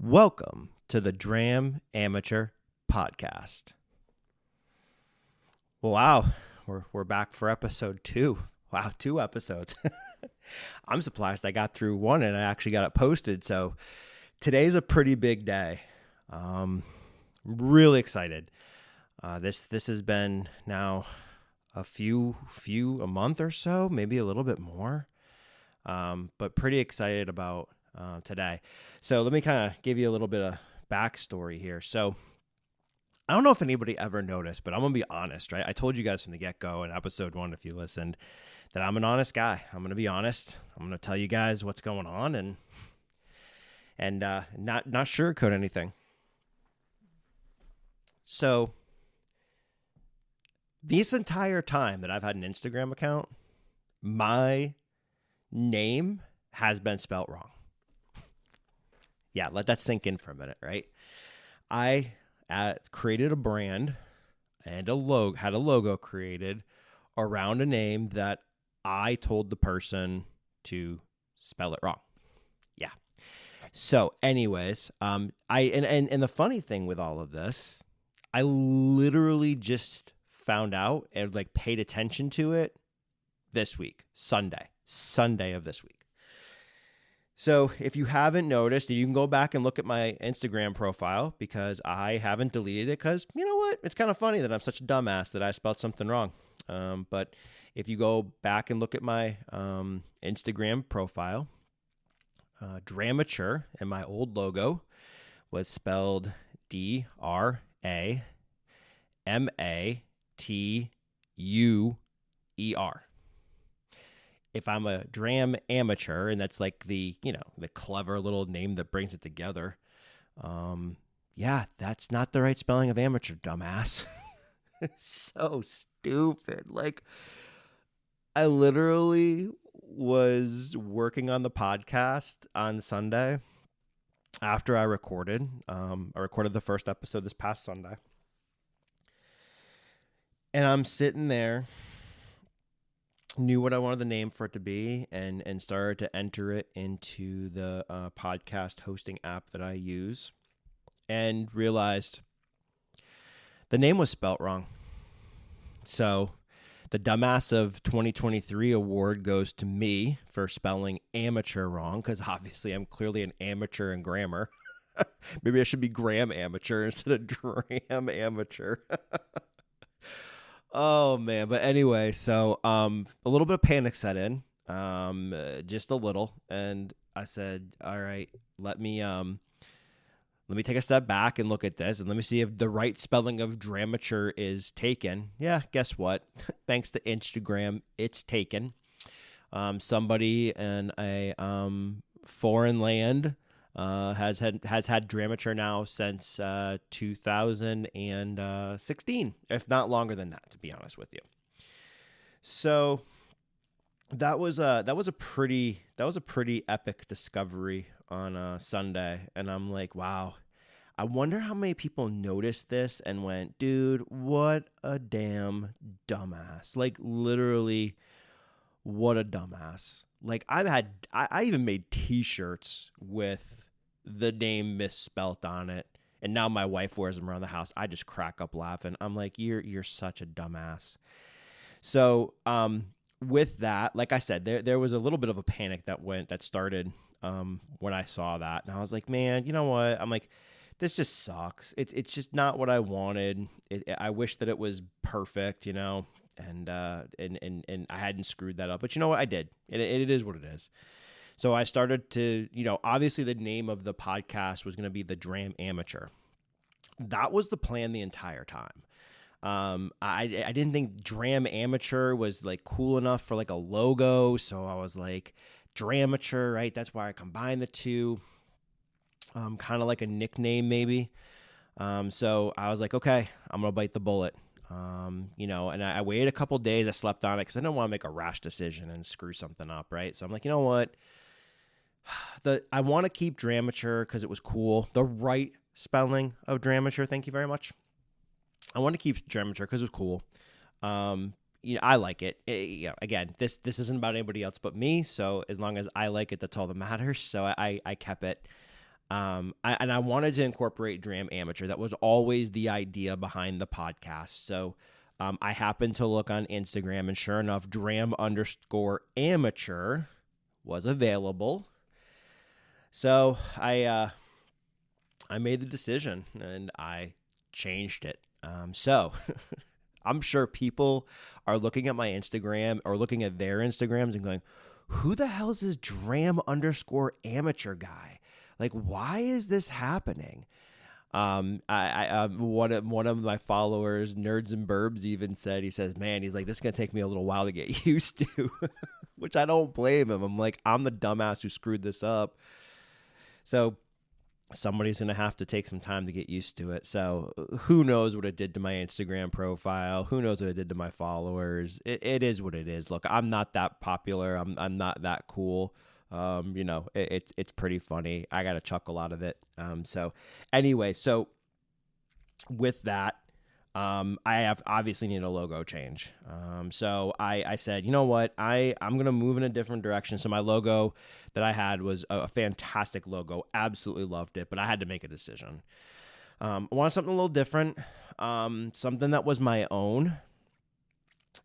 Welcome to the Dram Amateur Podcast. Well, wow, we're back for episode 2. Wow, 2 episodes. I'm surprised I got through one and I actually got it posted. So today's a pretty big day. Really excited. This has been now a month or so, maybe a little bit more. But pretty excited about today. So let me kind of give you a little bit of backstory here. So I don't know if anybody ever noticed, but I'm going to be honest, right? I told you guys from the get-go in episode 1, if you listened, that I'm an honest guy. I'm going to be honest. I'm going to tell you guys what's going on and not sugarcoat anything. So this entire time that I've had an Instagram account, my name has been spelt wrong. Yeah, let that sink in for a minute, right? I created a brand and had a logo created around a name that I told the person to spell it wrong. Yeah. So anyways, and the funny thing with all of this, I literally just found out and paid attention to it this week, Sunday of this week. So if you haven't noticed, you can go back and look at my Instagram profile because I haven't deleted it because, you know what? It's kind of funny that I'm such a dumbass that I spelled something wrong. But if you go back and look at my Instagram profile, Dramature, and my old logo was spelled Dramatur. If I'm a Dram Amateur, and that's like the clever little name that brings it together, that's not the right spelling of amateur, dumbass. It's so stupid. I literally was working on the podcast on Sunday after I recorded. I recorded the first episode this past Sunday. And I'm sitting there, knew what I wanted the name for it to be, and started to enter it into the podcast hosting app that I use, and realized the name was spelt wrong. So the Dumbass of 2023 award goes to me for spelling amateur wrong, because obviously I'm clearly an amateur in grammar. Maybe I should be Gram Amateur instead of Dram Amateur. Oh man, but anyway, so a little bit of panic set in, just a little, and I said, "All right, let me take a step back and look at this, and let me see if the right spelling of Dramature is taken." Yeah, guess what? Thanks to Instagram, it's taken. Somebody in a foreign land has had Dramature now since 2016, if not longer than that, to be honest with you. So that was a pretty epic discovery on Sunday, and I'm like, wow, I wonder how many people noticed this and went, dude, what a damn dumbass. Literally, what a dumbass. I even made t-shirts with the name misspelt on it, and now my wife wears them around the house. I just crack up laughing. I'm like, you're such a dumbass. So with that, like I said, there was a little bit of a panic that started when I saw that, and I was like, man, you know what? I'm like, this just sucks. It's just not what I wanted. I wish that it was perfect, and I hadn't screwed that up. But you know what? I did. It is what it is. So I started to, obviously the name of the podcast was going to be the Dram Amateur. That was the plan the entire time. I didn't think Dram Amateur was cool enough for a logo. So I was like, Dramature, right? That's why I combined the two. Kind of like a nickname maybe. So I was like, okay, I'm going to bite the bullet. And I waited a couple days. I slept on it because I didn't want to make a rash decision and screw something up, right? So I'm like, you know what? I want to keep Dramature because it was cool. The right spelling of Dramature, thank you very much. I want to keep Dramature because it was cool. I like it. Again, this isn't about anybody else but me. So as long as I like it, that's all that matters. So I kept it. I wanted to incorporate Dram Amateur. That was always the idea behind the podcast. So I happened to look on Instagram, and sure enough, Dram_Amateur was available. So I made the decision and I changed it. So I'm sure people are looking at my Instagram or looking at their Instagrams and going, who the hell is this Dram_Amateur guy? Like, why is this happening? One of my followers, Nerds and Burbs, even said, he says, man, he's like, this is going to take me a little while to get used to, which I don't blame him. I'm like, I'm the dumbass who screwed this up. So somebody's going to have to take some time to get used to it. So who knows what it did to my Instagram profile? Who knows what it did to my followers? It is what it is. Look, I'm not that popular. I'm not that cool. It's pretty funny. I got a chuckle out of it. So anyway, so with that, I have obviously need a logo change. So I said, you know what, I'm going to move in a different direction. So my logo that I had was a fantastic logo. Absolutely loved it, but I had to make a decision. I wanted something a little different, something that was my own.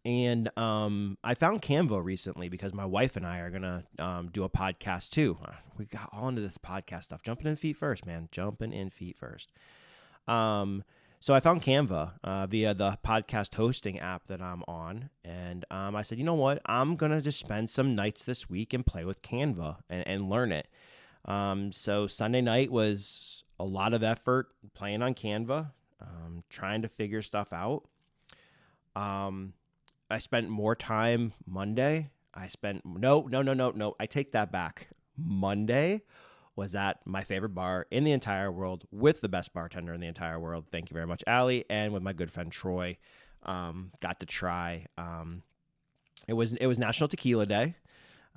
And I found Canva recently because my wife and I are going to do a podcast too. We got all into this podcast stuff. Jumping in feet first, man. Jumping in feet first. So I found Canva via the podcast hosting app that I'm on. And I said, you know what? I'm going to just spend some nights this week and play with Canva and learn it. So Sunday night was a lot of effort playing on Canva, trying to figure stuff out. I spent more time Monday. No. I take that back. Monday was at my favorite bar in the entire world with the best bartender in the entire world. Thank you very much, Allie. And with my good friend Troy, got to try. It was National Tequila Day.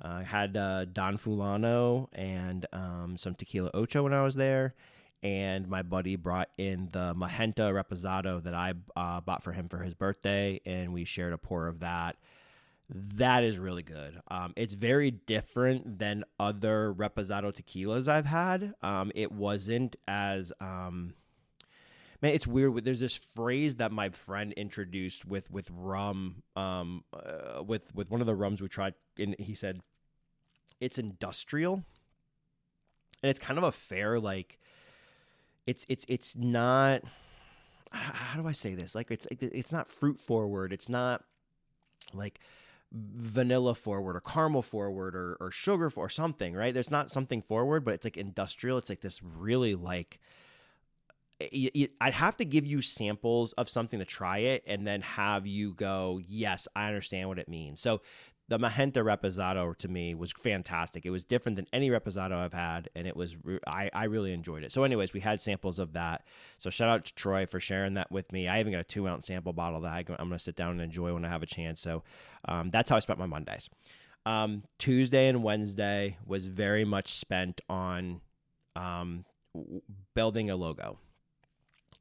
I had Don Fulano and some Tequila Ocho when I was there. And my buddy brought in the Magenta Reposado that I bought for him for his birthday, and we shared a pour of that. That is really good. It's very different than other Reposado tequilas I've had. It wasn't as man, it's weird. There's this phrase that my friend introduced with rum, with one of the rums we tried, and he said it's industrial, and it's kind of a fair like. It's not, how do I say this? Like it's not fruit forward. It's not like vanilla forward or caramel forward or sugar or something, right? There's not something forward, but it's like industrial. It's like this really like, I'd have to give you samples of something to try it and then have you go, yes, I understand what it means. So the Magenta Reposado to me was fantastic. It was different than any Reposado I've had, and it was I really enjoyed it. So anyways, we had samples of that. So shout out to Troy for sharing that with me. I even got a 2-ounce sample bottle that I'm going to sit down and enjoy when I have a chance. So that's how I spent my Mondays. Tuesday and Wednesday was very much spent on building a logo.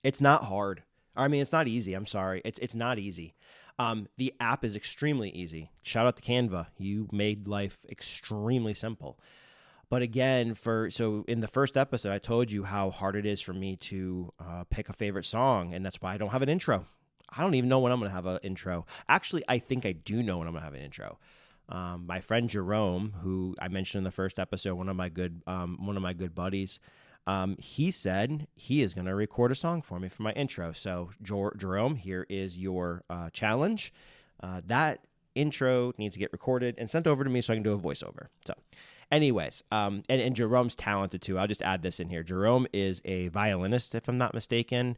It's not hard. I mean, it's not easy. I'm sorry. It's not easy. The app is extremely easy. Shout out to Canva. You made life extremely simple. But again, so in the first episode, I told you how hard it is for me to pick a favorite song, and that's why I don't have an intro. I don't even know when I'm going to have an intro. Actually, I think I do know when I'm going to have an intro. My friend Jerome, who I mentioned in the first episode, one of my good buddies, he said he is going to record a song for me for my intro. So Jerome, here is your challenge. That intro needs to get recorded and sent over to me so I can do a voiceover. So anyways, and Jerome's talented too. I'll just add this in here. Jerome is a violinist, if I'm not mistaken.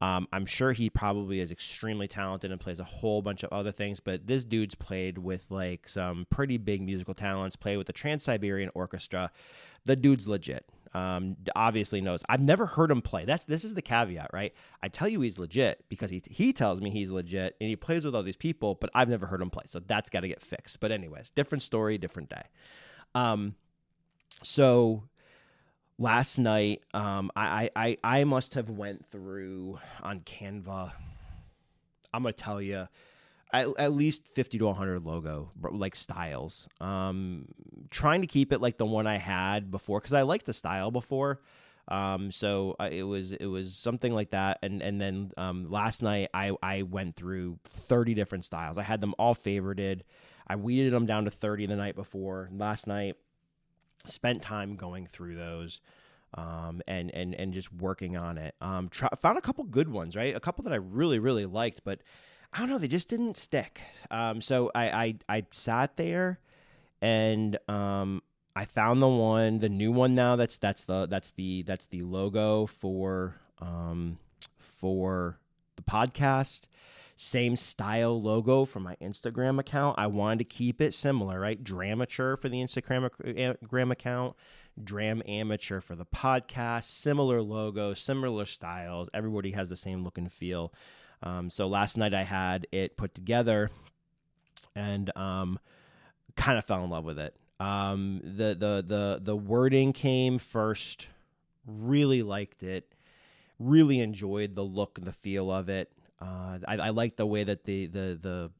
I'm sure he probably is extremely talented and plays a whole bunch of other things, but this dude's played with like some pretty big musical talents, played with the Trans-Siberian Orchestra. The dude's legit. Obviously knows. I've never heard him play. This is the caveat, right? I tell you he's legit because he tells me he's legit and he plays with all these people, but I've never heard him play. So that's got to get fixed. But anyways, different story, different day. So last night, I must have went through on Canva. I'm going to tell you at least 50 to 100 logo like styles. Trying to keep it like the one I had before because I liked the style before. It was something like that. And then last night I went through 30 different styles. I had them all favorited. I weeded them down to 30 the night before. Last night, spent time going through those. And just working on it. Found a couple good ones, right? A couple that I really, really liked, but I don't know, they just didn't stick. So I sat there and I found the new one now. That's the logo for the podcast. Same style logo for my Instagram account. I wanted to keep it similar, right? Dramature for the Instagram account. Dram Amateur for the podcast. Similar logo, similar styles. Everybody has the same look and feel. So last night I had it put together and kind of fell in love with it. The wording came first. Really liked it. Really enjoyed the look and the feel of it. I like the way that the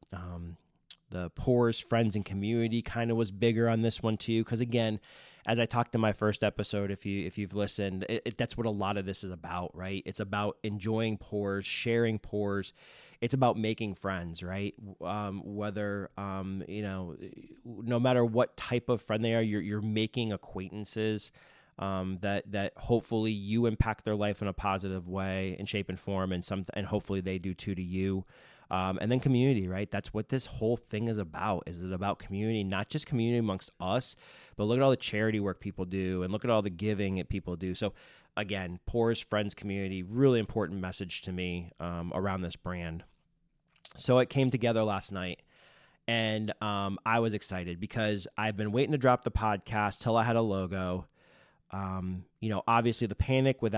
Pores Friends and Community kind of was bigger on this one too, because again, as I talked in my first episode, if you've listened, that's what a lot of this is about, right? It's about enjoying Pores, sharing Pores. It's about making friends, right? Whether no matter what type of friend they are, you're making acquaintances that hopefully you impact their life in a positive way, in shape and form, and hopefully they do too to you. And then community, right? That's what this whole thing is about. Is it about community, not just community amongst us, but look at all the charity work people do and look at all the giving that people do. So again, Pores Friends Community, really important message to me around this brand. So it came together last night and I was excited because I've been waiting to drop the podcast till I had a logo. Obviously the panic with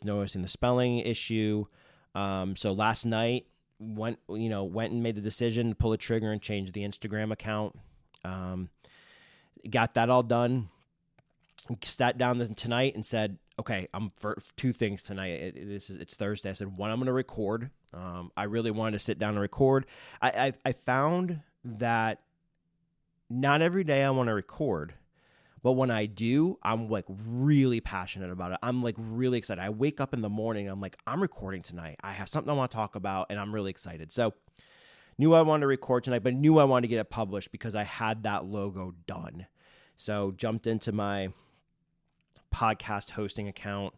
noticing the spelling issue. So last night, went and made the decision to pull the trigger and change the Instagram account. Got that all done. Sat down tonight and said, okay, I'm for two things tonight. It's Thursday. I said, one, I'm going to record. I really wanted to sit down and record. I found that not every day I want to record, but when I do, I'm like really passionate about it. I'm like really excited. I wake up in the morning. I'm like, I'm recording tonight. I have something I want to talk about and I'm really excited. So knew I wanted to record tonight, but knew I wanted to get it published because I had that logo done. So jumped into my podcast hosting account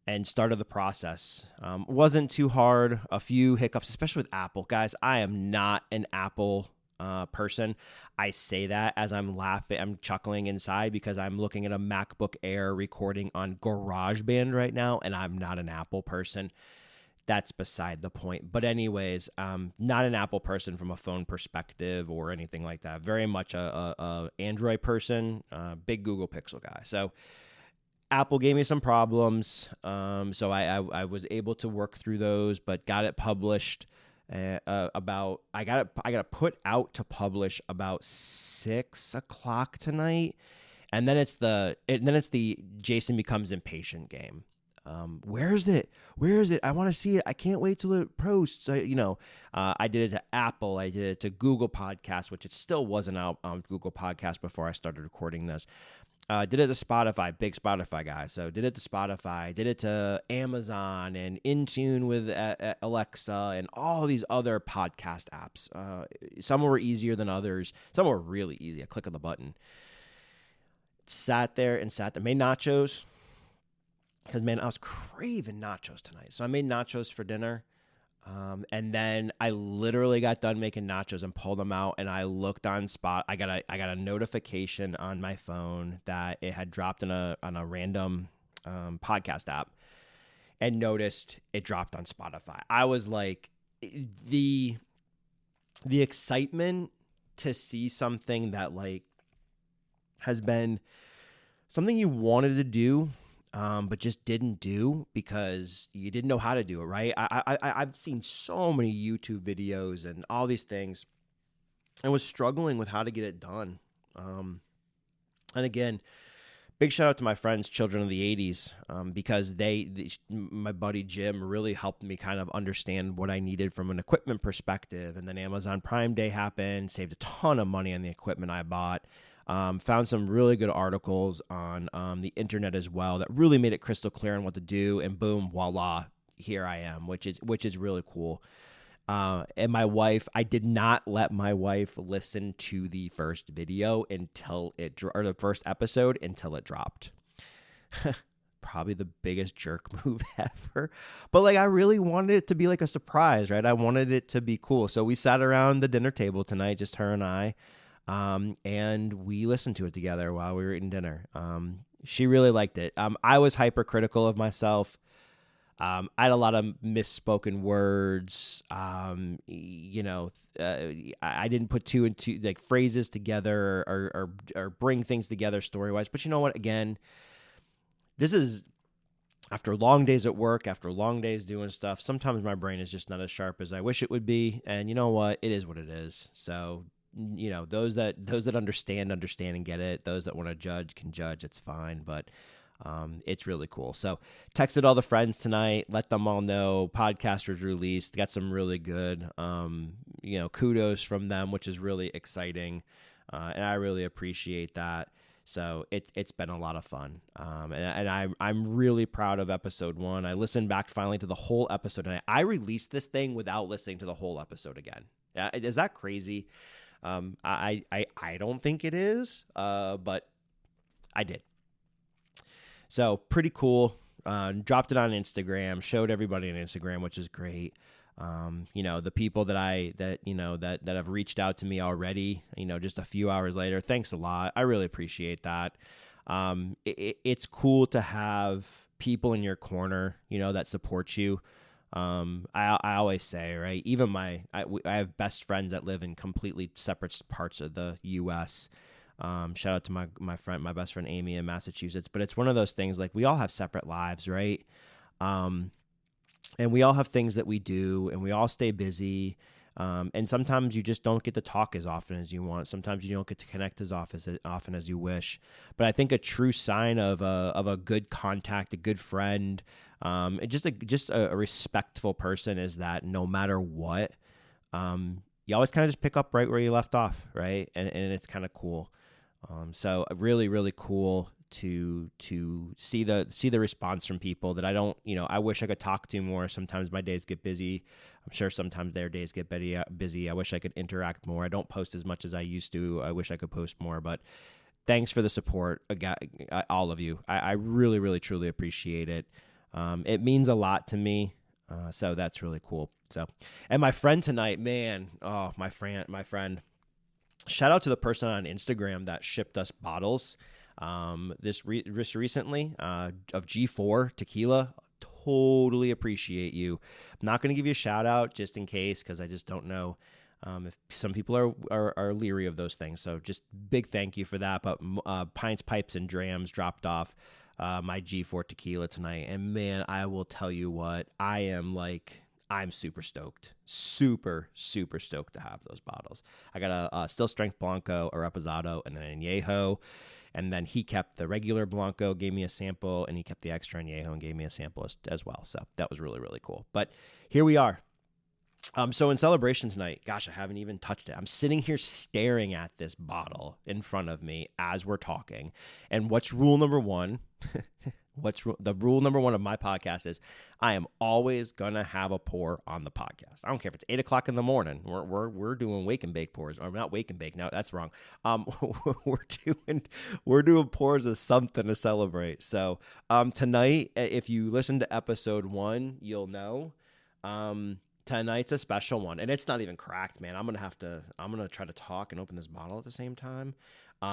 and started the process. Wasn't too hard. A few hiccups, especially with Apple. Guys, I am not an Apple person. I say that as I'm laughing, I'm chuckling inside because I'm looking at a MacBook Air recording on GarageBand right now, and I'm not an Apple person. That's beside the point. But anyways, not an Apple person from a phone perspective or anything like that. Very much a Android person, big Google Pixel guy. So Apple gave me some problems. So I was able to work through those, but got it published. I got it put out to publish about 6:00 tonight, and then it's the Jason becomes impatient game. Where is it? I want to see it. I can't wait till it posts. I did it to Apple. I did it to Google Podcasts, which it still wasn't out on Google Podcasts before I started recording this. Did it to Spotify, big Spotify guy. So did it to Spotify, did it to Amazon and Intune with Alexa and all these other podcast apps. Some were easier than others. Some were really easy. A click of the button. Sat there, made nachos. Because, man, I was craving nachos tonight. So I made nachos for dinner. And then I literally got done making nachos and pulled them out, and I looked on I got a notification on my phone that it had dropped on a random podcast app, and noticed it dropped on Spotify. I was like, the excitement to see something that like has been something you wanted to do, but just didn't do because you didn't know how to do it, right? I've seen so many YouTube videos and all these things and was struggling with how to get it done. And again, big shout out to my friends, Children of the 80s, because my buddy Jim really helped me kind of understand what I needed from an equipment perspective. And then Amazon Prime Day happened, saved a ton of money on the equipment I bought. Found some really good articles on the internet as well that really made it crystal clear on what to do, and boom, voila, here I am, which is really cool. And my wife, I did not let my wife listen to the first video until or the first episode until it dropped. Probably the biggest jerk move ever. But like, I really wanted it to be like a surprise, right? I wanted it to be cool. So we sat around the dinner table tonight, just her and I, and we listened to it together while we were eating dinner. She really liked it. I was hypercritical of myself. I had a lot of misspoken words. I didn't put two and two like phrases together or bring things together story wise. But you know what? Again, this is after long days at work, after long days doing stuff. Sometimes my brain is just not as sharp as I wish it would be. And you know what? It is what it is. So, those that understand and get it. Those that want to judge can judge. It's fine. But it's really cool. So texted all the friends tonight, let them all know podcast was released, got some really good, kudos from them, which is really exciting. And I really appreciate that. So it's been a lot of fun. And I'm really proud of episode 1. I listened back finally to the whole episode, and I released this thing without listening to the whole episode again. Is that crazy? I don't think it is, but I did. So pretty cool. Dropped it on Instagram, showed everybody on Instagram, which is great. The people that have reached out to me already, just a few hours later, thanks a lot. I really appreciate that. It's cool to have people in your corner, that support you. I always say, right, even I have best friends that live in completely separate parts of the U.S. Shout out to my best friend Amy in Massachusetts. But it's one of those things, like, we all have separate lives, right? And we all have things that we do, and we all stay busy. And sometimes you just don't get to talk as often as you want. Sometimes you don't get to connect as often as you wish. But I think a true sign of a good contact, a good friend, and just a respectful person is that no matter what, you always kind of just pick up right where you left off, right? And it's kind of cool. So really, really cool to see the response from people that I don't, I wish I could talk to more. Sometimes my days get busy. I'm sure sometimes their days get busy. I wish I could interact more. I don't post as much as I used to. I wish I could post more, but thanks for the support, all of you. I really, really, truly appreciate it. It means a lot to me. So that's really cool. So, and my friend tonight, man, my friend, shout out to the person on Instagram that shipped us bottles this recently of G4 tequila. Totally appreciate you. I'm not going to give you a shout out just in case, because I just don't know if some people are leery of those things. So just big thank you for that. But Pints, Pipes, and Drams dropped off my G4 tequila tonight. And man, I will tell you what, I'm super stoked. Super, super stoked to have those bottles. I got a Still Strength Blanco, a Reposado, and then an Añejo. And then he kept the regular Blanco, gave me a sample, and he kept the extra Añejo and gave me a sample as well. So that was really, really cool. But here we are. So in celebration tonight, gosh, I haven't even touched it. I'm sitting here staring at this bottle in front of me as we're talking. And what's rule number one? The rule number one of my podcast is I am always gonna have a pour on the podcast. I don't care if it's 8 o'clock in the morning. We're doing wake and bake pours, or not wake and bake. No, that's wrong. We're doing pours of something to celebrate. So tonight, if you listen to episode 1, you'll know. Tonight's a special one, and it's not even cracked, man. I'm gonna try to talk and open this bottle at the same time.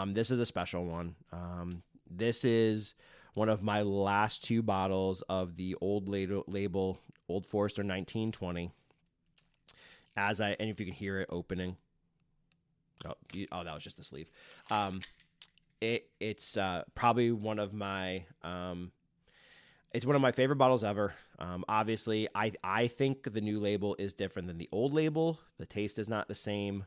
This is a special one. This is one of my last 2 bottles of the old label Old Forester 1920. And if you can hear it opening. Oh, that was just the sleeve. It's probably one of my it's one of my favorite bottles ever. Obviously, I think the new label is different than the old label. The taste is not the same.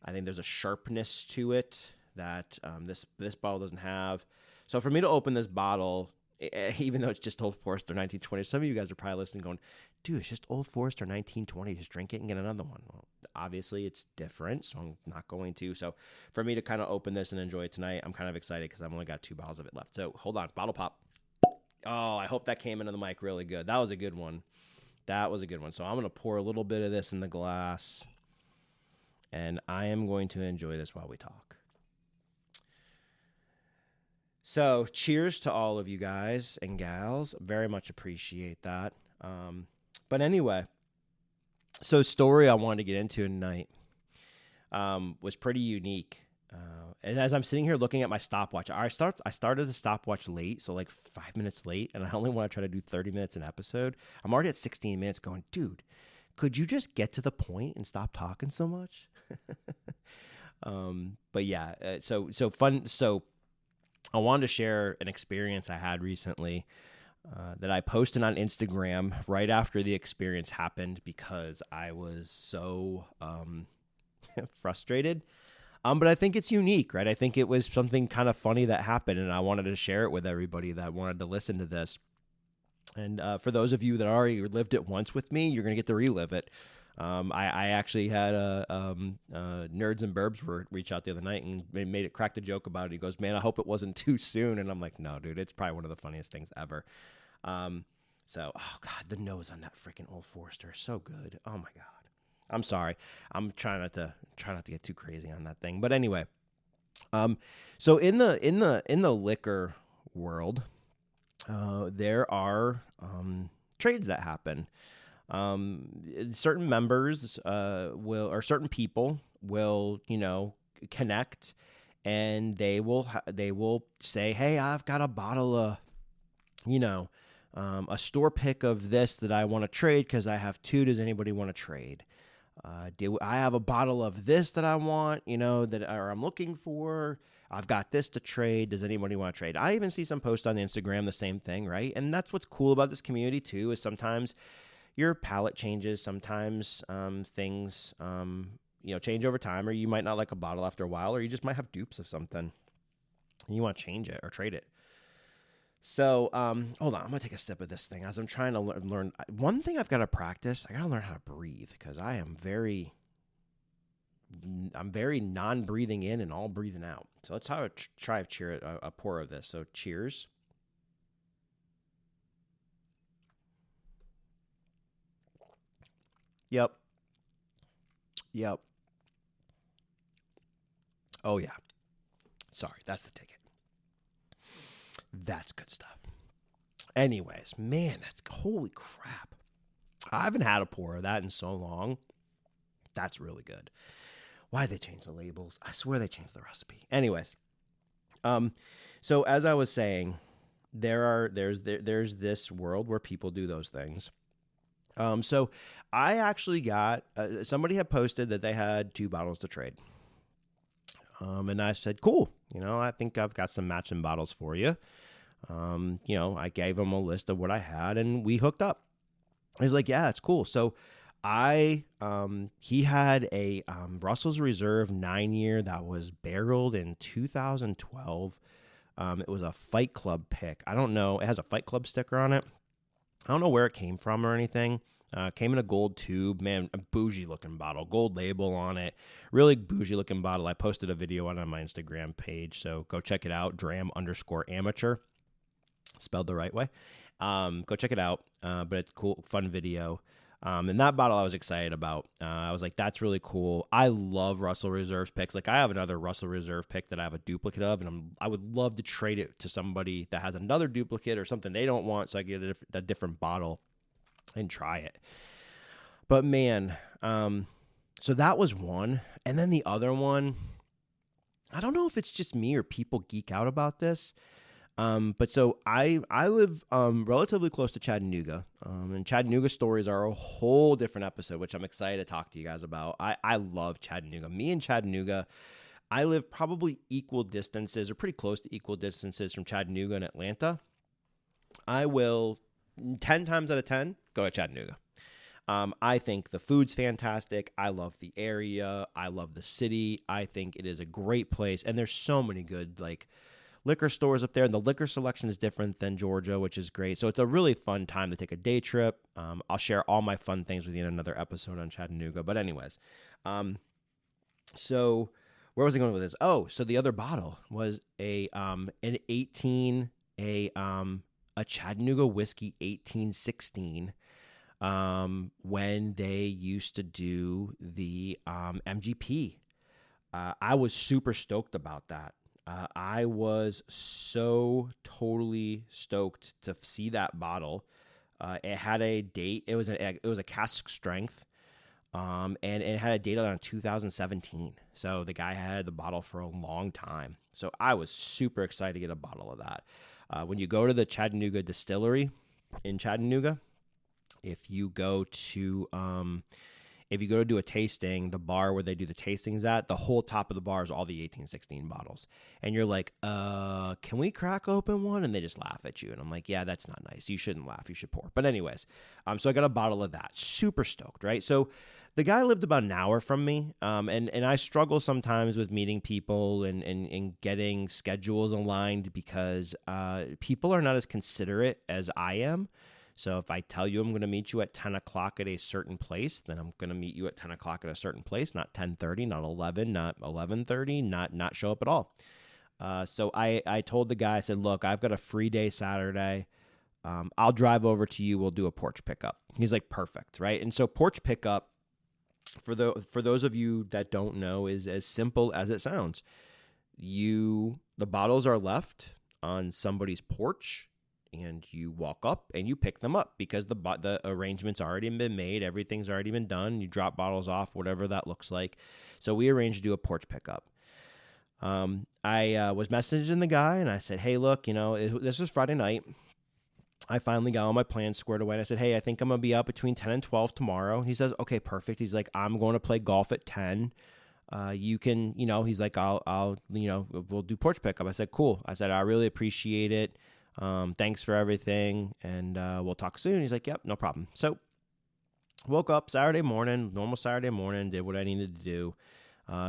I think there's a sharpness to it that this bottle doesn't have. So for me to open this bottle, even though it's just Old Forester 1920. Some of you guys are probably listening going, dude, it's just Old Forester 1920. Just drink it and get another one. Well, obviously it's different, so I'm not going to. So for me to kind of open this and enjoy it tonight, I'm kind of excited because I've only got 2 bottles of it left. So hold on, bottle pop. Oh, I hope that came into the mic really good. That was a good one. That was a good one. So I'm going to pour a little bit of this in the glass, and I am going to enjoy this while we talk. So cheers to all of you guys and gals. Very much appreciate that. But anyway, so story I wanted to get into tonight was pretty unique. And as I'm sitting here looking at my stopwatch, I started the stopwatch late, so like 5 minutes late, and I only want to try to do 30 minutes an episode. I'm already at 16 minutes going, dude, could you just get to the point and stop talking so much? But yeah, so fun. So I wanted to share an experience I had recently that I posted on Instagram right after the experience happened because I was so frustrated. But I think it's unique, right? I think it was something kind of funny that happened, and I wanted to share it with everybody that wanted to listen to this. And for those of you that already lived it once with me, you're going to get to relive it. I actually had Nerds and Burbs reach out the other night and made it, cracked a joke about it. He goes, man, I hope it wasn't too soon. And I'm like, no, dude, it's probably one of the funniest things ever. So, oh God, the nose on that freaking Old Forester is so good. Oh my God. I'm sorry. I'm trying not to get too crazy on that thing. But anyway, so in the liquor world, there are trades that happen. Certain members or certain people will, connect, and they will say, hey, I've got a bottle of, a store pick of this that I want to trade because I have 2. Does anybody want to trade? I have a bottle of this that I want, or I'm looking for. I've got this to trade. Does anybody want to trade? I even see some posts on Instagram, the same thing, right? And that's what's cool about this community too, is sometimes your palate changes. Sometimes things, change over time, or you might not like a bottle after a while, or you just might have dupes of something and you want to change it or trade it. So, hold on. I'm going to take a sip of this thing as I'm trying to learn. One thing I've got to practice, I got to learn how to breathe because I'm very non-breathing in and all breathing out. So let's try a pour of this. So cheers. Yep. Oh yeah. Sorry, that's the ticket. That's good stuff. Anyways, man, holy crap. I haven't had a pour of that in so long. That's really good. Why'd they change the labels? I swear they changed the recipe. Anyways, so as I was saying, there's this world where people do those things. So I actually got somebody had posted that they had 2 bottles to trade. And I said, cool. I think I've got some matching bottles for you. I gave him a list of what I had and we hooked up. He's like, yeah, it's cool. So he had a Russell's Reserve 9-year that was barreled in 2012. It was a Fight Club pick. I don't know. It has a Fight Club sticker on it. I don't know where it came from or anything. Came in a gold tube, man, a bougie looking bottle, gold label on it, really bougie looking bottle. I posted a video on my Instagram page, so go check it out, Dram_amateur, spelled the right way. Go check it out, but it's cool, fun video. And that bottle I was excited about. I was like, that's really cool. I love Russell Reserve picks. Like I have another Russell Reserve pick that I have a duplicate of, and I would love to trade it to somebody that has another duplicate or something they don't want, so I get a different bottle and try it. But man, so that was one. And then the other one, I don't know if it's just me or people geek out about this. But so I live relatively close to Chattanooga, and Chattanooga stories are a whole different episode, which I'm excited to talk to you guys about. I love Chattanooga. Me and Chattanooga, I live probably equal distances or pretty close to equal distances from Chattanooga and Atlanta. I will 10 times out of 10 go to Chattanooga. I think the food's fantastic. I love the area. I love the city. I think it is a great place, and there's so many good liquor stores up there, and the liquor selection is different than Georgia, which is great. So it's a really fun time to take a day trip. I'll share all my fun things with you in another episode on Chattanooga. But anyways, so where was I going with this? Oh, so the other bottle was a Chattanooga whiskey 1816. When they used to do the MGP. I was super stoked about that. I was so totally stoked to see that bottle. It had a date. It was a cask strength, and it had a date on 2017. So the guy had the bottle for a long time. So I was super excited to get a bottle of that. When you go to the Chattanooga Distillery in Chattanooga, if you go to do a tasting, the bar where they do the tastings at, the whole top of the bar is all the 1816 bottles. And you're like, can we crack open one? And they just laugh at you. And I'm like, yeah, that's not nice. You shouldn't laugh. You should pour. But anyways, so I got a bottle of that. Super stoked, right? So the guy lived about an hour from me. And I struggle sometimes with meeting people and getting schedules aligned because people are not as considerate as I am. So if I tell you I'm going to meet you at 10 o'clock at a certain place, then I'm going to meet you at 10 o'clock at a certain place, not 10:30, not 11, not 11:30, not show up at all. So I told the guy, I said, look, I've got a free day Saturday. I'll drive over to you. We'll do a porch pickup. He's like, perfect, right? And so porch pickup, for those of you that don't know, is as simple as it sounds. The bottles are left on somebody's porch, and you walk up and you pick them up because the arrangement's already been made. Everything's already been done. You drop bottles off, whatever that looks like. So we arranged to do a porch pickup. I was messaging the guy and I said, hey, look, this was Friday night. I finally got all my plans squared away. And I said, hey, I think I'm going to be up between 10 and 12 tomorrow. He says, okay, perfect. He's like, I'm going to play golf at 10. You can, he's like, I'll we'll do porch pickup. I said, cool. I said, I really appreciate it. Thanks for everything, and we'll talk soon. He's like, yep, no problem. So woke up Saturday morning, normal Saturday morning, did what I needed to do,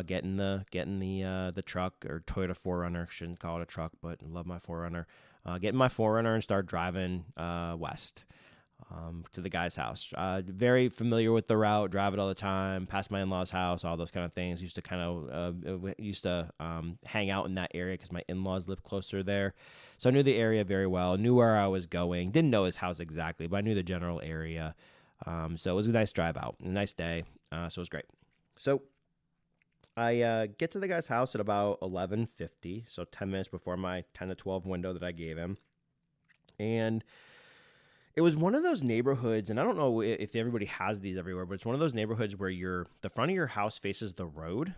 getting the truck, or Toyota 4Runner, shouldn't call it a truck, but I love my 4Runner, getting my 4Runner and start driving west to the guy's house. Very familiar with the route, drive it all the time, past my in-laws' house, all those kind of things. Used to hang out in that area because my in-laws live closer there. So I knew the area very well, knew where I was going. Didn't know his house exactly, but I knew the general area. So it was a nice drive out, a nice day. So it was great. So I get to the guy's house at about 11:50, so 10 minutes before my 10 to 12 window that I gave him. And it was one of those neighborhoods, and I don't know if everybody has these everywhere, but it's one of those neighborhoods where the front of your house faces the road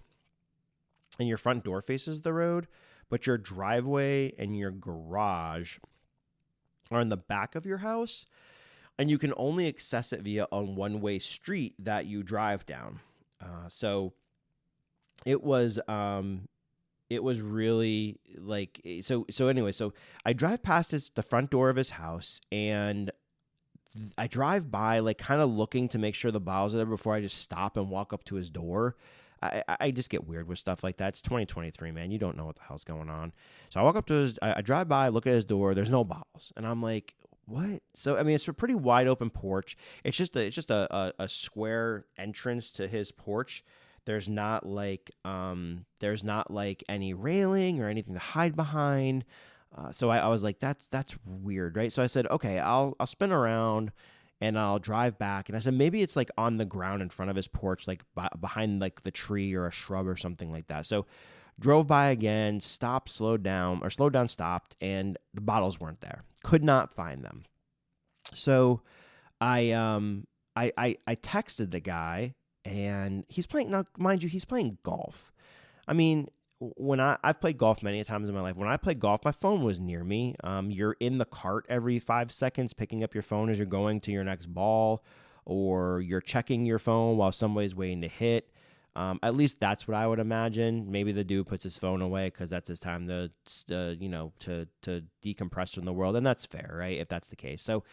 and your front door faces the road, but your driveway and your garage are in the back of your house, and you can only access it via a one-way street that you drive down. So it was really like, so anyway, so I drive past the front door of his house, and I drive by, like, kind of looking to make sure the bottles are there before I just stop and walk up to his door. I just get weird with stuff like that. It's 2023, man. You don't know what the hell's going on. So I walk up to I drive by, look at his door. There's no bottles. And I'm like, what? So, I mean, it's a pretty wide open porch. It's just a square entrance to his porch. There's not like any railing or anything to hide behind. So I was like, that's weird, right? So I said, okay, I'll spin around and I'll drive back. And I said, maybe it's like on the ground in front of his porch, like behind like the tree or a shrub or something like that. So drove by again, slowed down, stopped, and the bottles weren't there. Could not find them. So I texted the guy, and he's playing, now mind you, he's playing golf. I mean, when I've played golf many times in my life. When I played golf, my phone was near me. You're in the cart every 5 seconds, picking up your phone as you're going to your next ball, or you're checking your phone while somebody's waiting to hit. At least that's what I would imagine. Maybe the dude puts his phone away because that's his time to decompress from the world, and that's fair, right? If that's the case. So,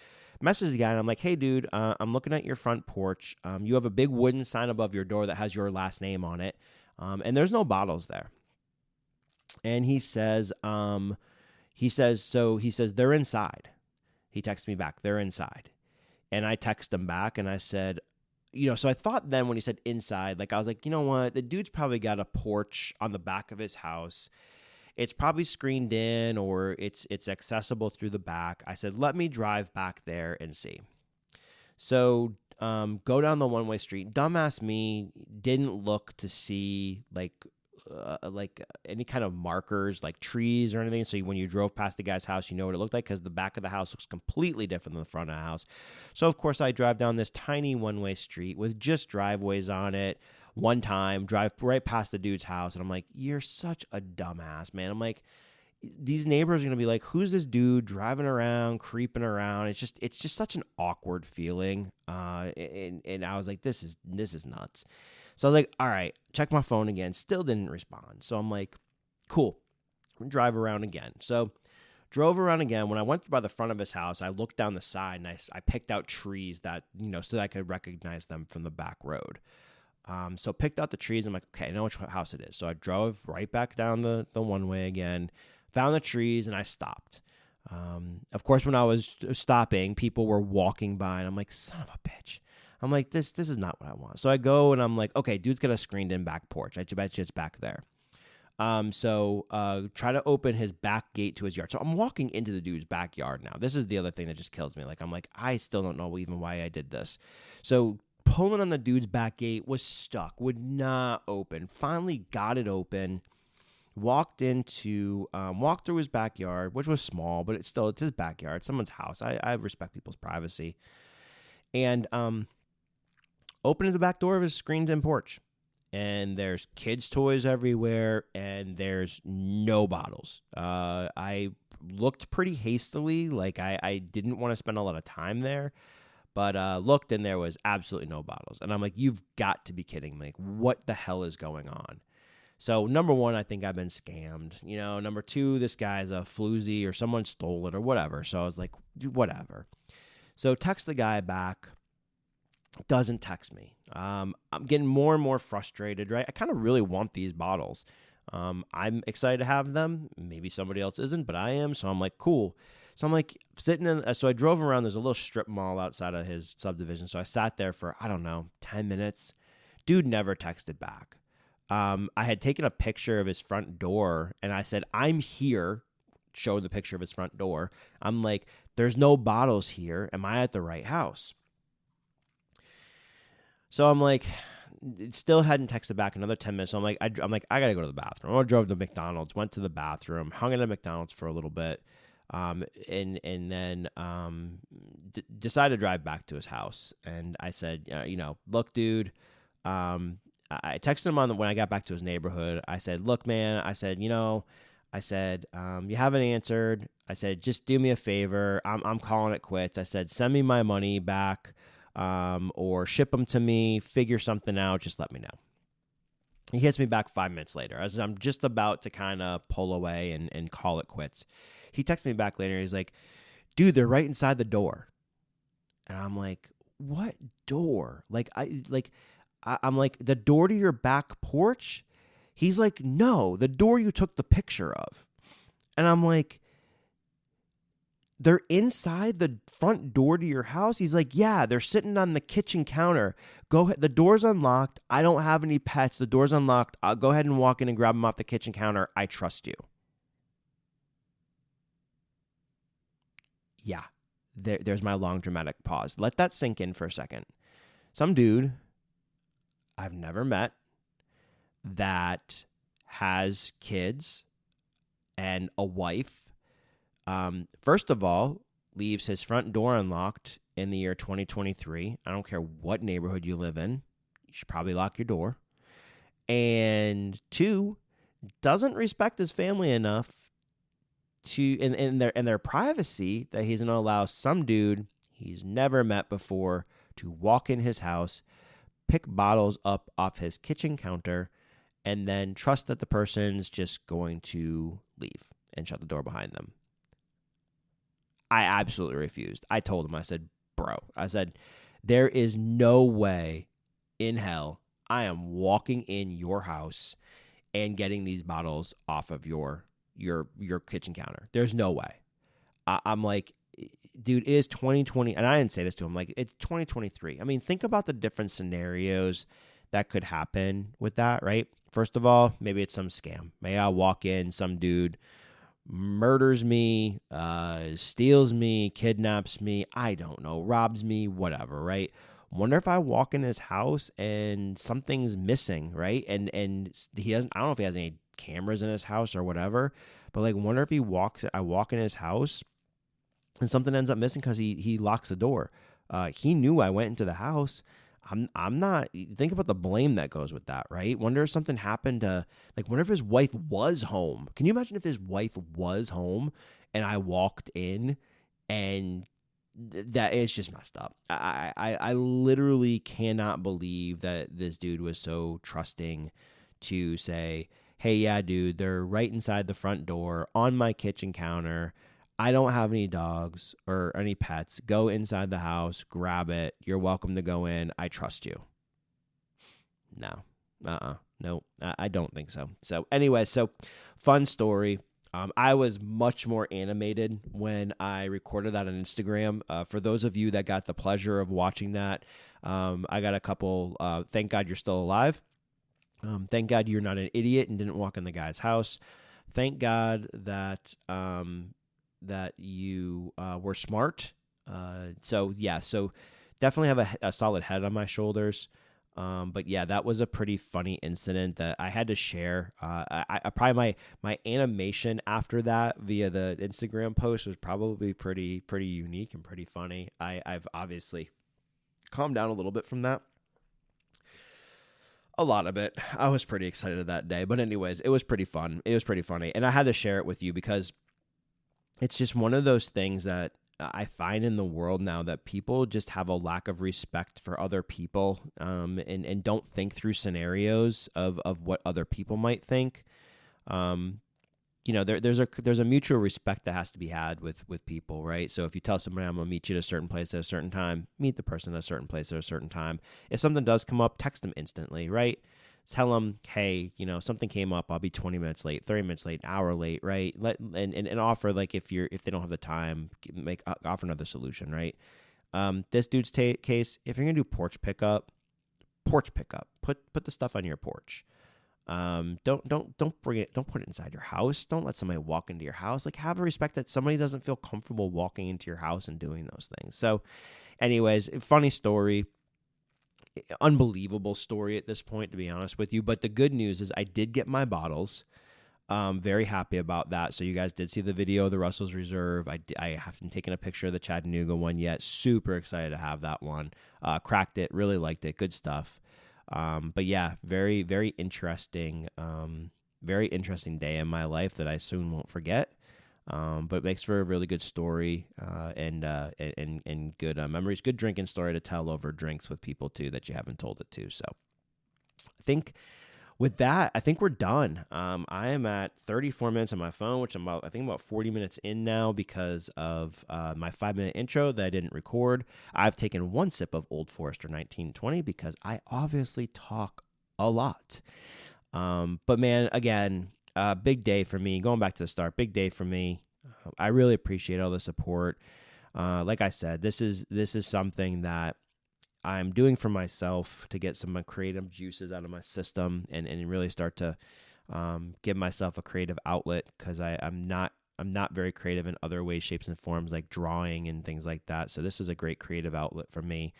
message the guy, and I'm like, hey, dude, I'm looking at your front porch. You have a big wooden sign above your door that has your last name on it, and there's no bottles there. And he says, he says, they're inside. He texts me back, they're inside. And I text him back and I said, so I thought then when he said inside, like I was like, you know what? The dude's probably got a porch on the back of his house. It's probably screened in or it's accessible through the back. I said, let me drive back there and see. So go down the one-way street. Dumbass me didn't look to see like any kind of markers like trees or anything. So when you drove past the guy's house, you know what it looked like because the back of the house looks completely different than the front of the house. So of course I drive down this tiny one-way street with just driveways on it. One time, drive right past the dude's house, and I'm like, you're such a dumbass, man. I'm like, these neighbors are gonna be like, who's this dude driving around, creeping around? It's just such an awkward feeling. And I was like, this is nuts. So I was like, all right, check my phone again. Still didn't respond. So I'm like, cool. Drive around again. So drove around again. When I went by the front of his house, I looked down the side and I picked out trees that, so that I could recognize them from the back road. So picked out the trees. I'm like, okay, I know which house it is. So I drove right back down the one way again, found the trees, and I stopped. Of course, when I was stopping, people were walking by, and I'm like, son of a bitch. I'm like, this is not what I want. So I go, and I'm like, okay, dude's got a screened-in back porch. I bet you it's back there. So try to open his back gate to his yard. So I'm walking into the dude's backyard now. This is the other thing that just kills me. Like, I'm like, I still don't know even why I did this. So pulling on the dude's back gate was stuck, would not open. Finally got it open. Walked through his backyard, which was small, but it's his backyard, someone's house. I respect people's privacy. And opened the back door of his screened-in porch. And there's kids' toys everywhere, and there's no bottles. I looked pretty hastily, like I didn't want to spend a lot of time there, but looked, and there was absolutely no bottles. And I'm like, you've got to be kidding me. Like, what the hell is going on? So, number one, I think I've been scammed. Number two, this guy's a floozy or someone stole it or whatever. So I was like, whatever. So text the guy back. Doesn't text me. I'm getting more and more frustrated, right? I kind of really want these bottles. I'm excited to have them. Maybe somebody else isn't, but I am. So I'm like, cool. So I'm like sitting in. So I drove around. There's a little strip mall outside of his subdivision. So I sat there for, 10 minutes. Dude never texted back. I had taken a picture of his front door, and I said, I'm here, showing the picture of his front door. I'm like, there's no bottles here. Am I at the right house? So I'm like, it still hadn't texted back another 10 minutes. So I'm like, I got to go to the bathroom. I drove to McDonald's, went to the bathroom, hung out at McDonald's for a little bit, and then decided to drive back to his house. And I said, look, dude, I texted him when I got back to his neighborhood. I said, look, man, I said, you haven't answered. I said, just do me a favor. I'm calling it quits. I said, send me my money back, or ship them to me, figure something out. Just let me know. He hits me back 5 minutes later as I'm just about to kind of pull away and call it quits. He texts me back later. He's like, dude, they're right inside the door. And I'm like, what door? I'm like, the door to your back porch? He's like, no, the door you took the picture of. And I'm like, they're inside the front door to your house? He's like, yeah, they're sitting on the kitchen counter. Go ahead. The door's unlocked. I don't have any pets. The door's unlocked. I'll go ahead and walk in and grab them off the kitchen counter. I trust you. Yeah, there's my long dramatic pause. Let that sink in for a second. Some dude I've never met that has kids and a wife, first of all, leaves his front door unlocked in the year 2023. I don't care what neighborhood you live in. You should probably lock your door. And two, doesn't respect his family enough to in their privacy that he's going to allow some dude he's never met before to walk in his house, pick bottles up off his kitchen counter, and then trust that the person's just going to leave and shut the door behind them. I absolutely refused. I told him, I said, bro, there is no way in hell I am walking in your house and getting these bottles off of your your kitchen counter. There's no way. I'm like, dude, it is 2020. And I didn't say this to him. Like, it's 2023. I mean, think about the different scenarios that could happen with that, right? First of all, maybe it's some scam. Maybe I walk in, some dude murders me, steals me, kidnaps me, I don't know, robs me, whatever, right? Wonder if I walk in his house and something's missing, right? And he doesn't, I don't know if he has any cameras in his house or whatever, but like, wonder if I walk in his house and something ends up missing because he locks the door. He knew I went into the house. I'm not, think about the blame that goes with that, right? Wonder if something happened to, like, wonder if his wife was home. Can you imagine if his wife was home and I walked in and that is just messed up. I literally cannot believe that this dude was so trusting to say, hey, yeah, dude, they're right inside the front door on my kitchen counter. I don't have any dogs or any pets. Go inside the house, grab it. You're welcome to go in. I trust you. No. No, I don't think so. So anyway, fun story. I was much more animated when I recorded that on Instagram. For those of you that got the pleasure of watching that, I got a couple, thank God you're still alive. Thank God you're not an idiot and didn't walk in the guy's house. Thank God that that you were smart. So definitely have a solid head on my shoulders. But yeah, that was a pretty funny incident that I had to share. I probably my animation after that via the Instagram post was probably pretty unique and pretty funny. I've obviously calmed down a little bit from that. A lot of it. I was pretty excited that day. But anyways, it was pretty fun. It was pretty funny. And I had to share it with you because it's just one of those things that I find in the world now that people just have a lack of respect for other people, and don't think through scenarios of what other people might think. There's a mutual respect that has to be had with people, right? So if you tell somebody I'm gonna meet you at a certain place at a certain time, meet the person at a certain place at a certain time. If something does come up, text them instantly, right? Tell them, hey, something came up. I'll be 20 minutes late, 30 minutes late, an hour late, right? And offer, like, if they don't have the time, offer another solution, right? This dude's case, if you're gonna do porch pickup. Put the stuff on your porch. Don't bring it. Don't put it inside your house. Don't let somebody walk into your house. Like, have a respect that somebody doesn't feel comfortable walking into your house and doing those things. So, anyways, funny story. Unbelievable story at this point, to be honest with you. But the good news is I did get my bottles. Very happy about that. So you guys did see the video of the Russell's Reserve. I haven't taken a picture of the Chattanooga one yet. Super excited to have that one. Cracked it. Really liked it. Good stuff. But yeah, very, very interesting. Very interesting day in my life that I soon won't forget. But it makes for a really good story, and good memories, good drinking story to tell over drinks with people too that you haven't told it to. So I think with that, we're done. I am at 34 minutes on my phone, which I'm about 40 minutes in now because of my 5-minute intro that I didn't record. I've taken one sip of Old Forester 1920 because I obviously talk a lot. But man, again, big day for me. Going back to the start, big day for me. I really appreciate all the support. Like I said, this is something that I'm doing for myself to get some creative juices out of my system and really start to give myself a creative outlet, because I'm not very creative in other ways, shapes, and forms, like drawing and things like that. So this is a great creative outlet for me.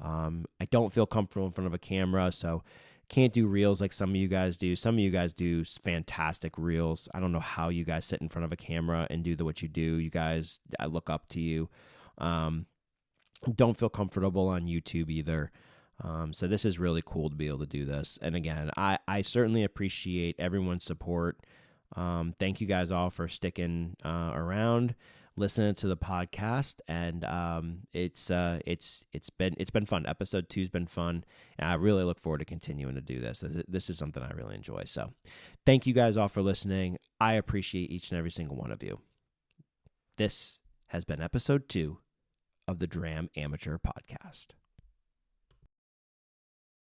I don't feel comfortable in front of a camera, so can't do reels like some of you guys do. Some of you guys do fantastic reels. I don't know how you guys sit in front of a camera and do what you do. You guys, I look up to you. Don't feel comfortable on YouTube either. So this is really cool to be able to do this. And again, I certainly appreciate everyone's support. Thank you guys all for sticking around, listening to the podcast, and it's been fun. Episode 2's been fun, and I really look forward to continuing to do this. This is something I really enjoy. So thank you guys all for listening. I appreciate each and every single one of you. This has been episode 2 of the Dram Amateur Podcast.